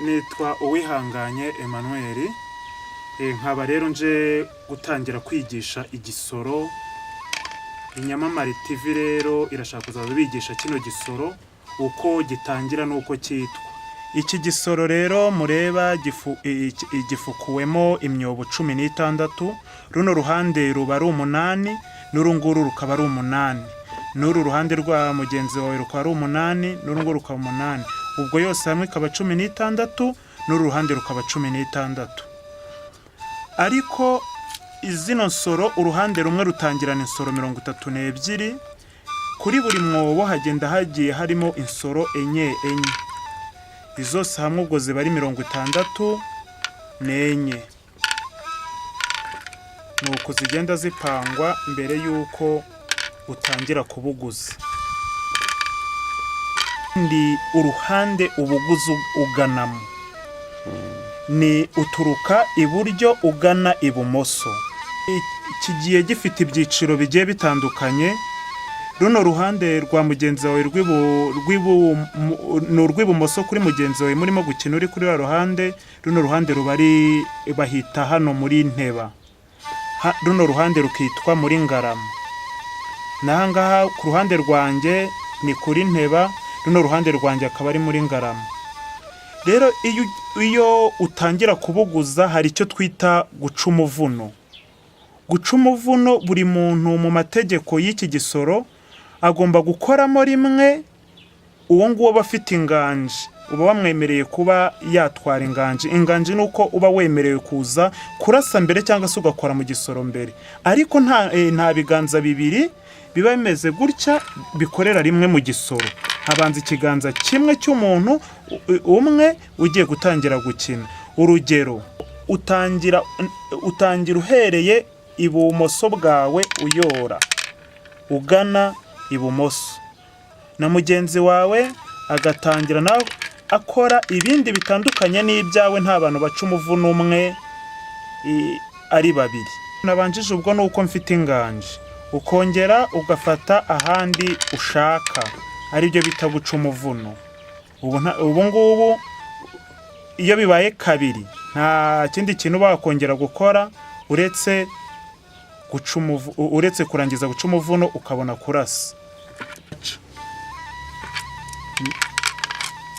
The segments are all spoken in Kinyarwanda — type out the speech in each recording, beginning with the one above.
Nitwa Uwihanganye Emmanuel. Nkaba rero nje gutangira kwigisha Igisoro. Inyamamare TV rero irashaka kuzaza bigisha kino gisoro uko gitangira nuko cyitwa. Iki gisoro rero mureba gifukuwemo imyobo 16. Runo ruhande ruba ari 8, n'urunguru rukaba ari 8. N'uru ruhande rwa mugenzi wawe rukaba ari 8, n'urunguru rukaba 8. Ubwo yose hamwe kaba 16, n'uru ruhande rukaba 16. Ariko izino nsoro uruhande rumwe rutangirana insoro 32. Kuri buri mwobo hagenda hagiye harimo insoro enye. Izose hamwe ubwo ziba ari 64. Nuko zigenda zipangwa mbere yuko utangira kubuguza. Ndi uruhande ubuguzi uganamo ni uturuka iburyo ugana ibumoso. Kigiye gifite ibyiciro bigiye bitandukanye. Runo ruhande rwa mugenzi wawe rw'ibumoso kuri mugenzi wawe murimo gukina uri kuri ruhande. Runo ruhande rubari bahita hano muri Nteba. Runo ruhande rukitwa muri Ngarama. Nahangaha ku ruhande rwanjye ni kuri Nteba. Runo ruhande rwanjye akaba ari muri Ngarama. Rero iyo utangira kubuguza hari icyo twita guca umuvuno. Guca umuvuno buri muntu mu mategeko y'iki gisoro agomba gukoramo rimwe. Uwo nguwo bafite inganje uba wamwemereye kuba yatwara inganje. Inganje nuko uba wemerewe kuza kurasa mbere cyangwa se ugakora mu gisoro mbere. Ariko nta biganza bibiri biba bimeze gutya bikorera rimwe mu gisoro. Habanza ikiganza kimwe cy'umuntu umwe ugiye gutangira gukina. Urugero, utangira uhereye ibumoso bwawe uyora ugana ibumoso, na mugenzi wawe agatangira nawe akora ibindi bitandukanye n'ibyawe. Nta bantu baca umuvuno umwe ari babiri. Nabanjije ubwo nuko mfite inganje, ukongera ugafata ahandi ushaka, ari byo bita guca umuvuno. Ubu ngubu iyo bibaye kabiri nta kindi kintu bakongera gukora uretse kurangiza guca umuvuno ukabona kurasa.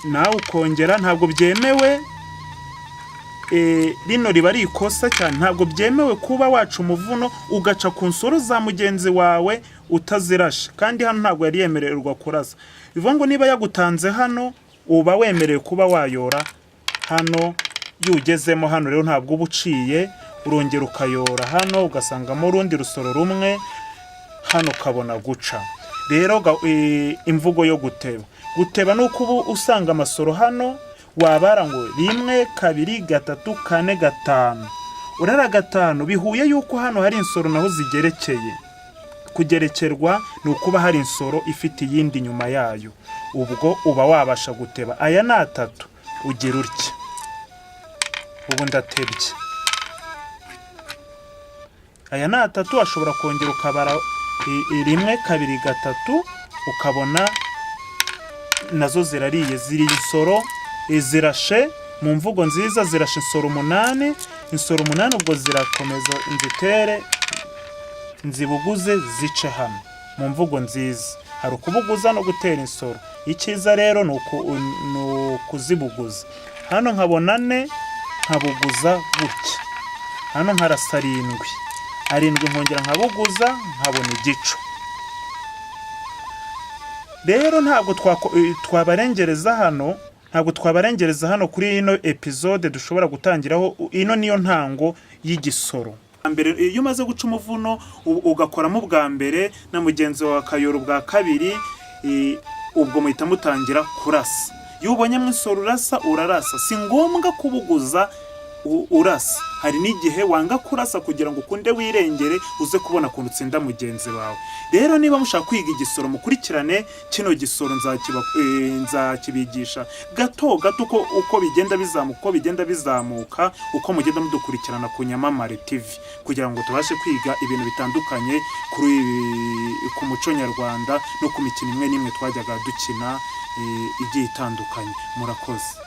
Nawe ukongera, ntabwo byemewe. Rino riba ari ikosa cyane. Ntabwo byemewe kuba waca umuvuno ugaca ku nsoro za mugenzi wawe utazirashe, kandi hano ntabwo yari yemererwa kurasa. Bivuga ngo niba yagutanze hano uba wemerewe kuba wayora hano. Yugezemo hano rero ntabwo uba uciye, urongera ukayora hano ugasangamo urundi rusoro rumwe hano ukabona guca. Rero imvugo yo guteba nuko ubu usanga amasoro hano wabara ngo 1 2 3 4 5. Urara 5 bihuye yuko hano hari insoro naho zigerekeye. Kugerekerwa ni ukuba hari insoro ifite iyindi nyuma yayo. Ubwo uba wabasha guteba. Aya ni 3 ugira utya. Ubu ndatebye. Aya ni 3 ashobora kongera ukabara 1 2 3 ukabona nazo zirariye. Ziri insoro zirashe mu mvugo nziza, zirashe insoro 8. Insoro 8 ubwo zirakomeza nzitere nzibuguze zice hano mu mvugo nziza. Hari ukubuguza no gutera insoro. Icyiza rero ni ukuzibuguza. Hano nkabona 4 nkabuguza gutya. Hano nkarasa 7 nkongera nkabuguza nkabona igico. Rero ntabwo twabarengereza hano kuri ino episode dushobora gutangiraho. Ino niyo ntango y'igisoro. Mbere iyo umaze guca umuvuno ugakoramo bwa mbere na mugenzi wawe akayora ubwa kabiri, ubwo muhita mutangira kurasa. Iyo ubonye mu insoro urarasa. Si ngombwa kubuguza urasa. Hari n'igihe wanga kurasa kugira ngo ukunde wirengere uze kubona kuntu utsinda mugenzi wawe. Rero niba mushaka kwiga igisoro mukurikirane kino gisoro nzakibigisha gato uko bigenda bizamuka uko mugenda mudukurikirana ku Nyamamare TV, kugira ngo tubashe kwiga ibintu bitandukanye ku muco nyarwanda no ku mikino imwe n'imwe twajyaga dukina igiye itandukanye. Murakoze.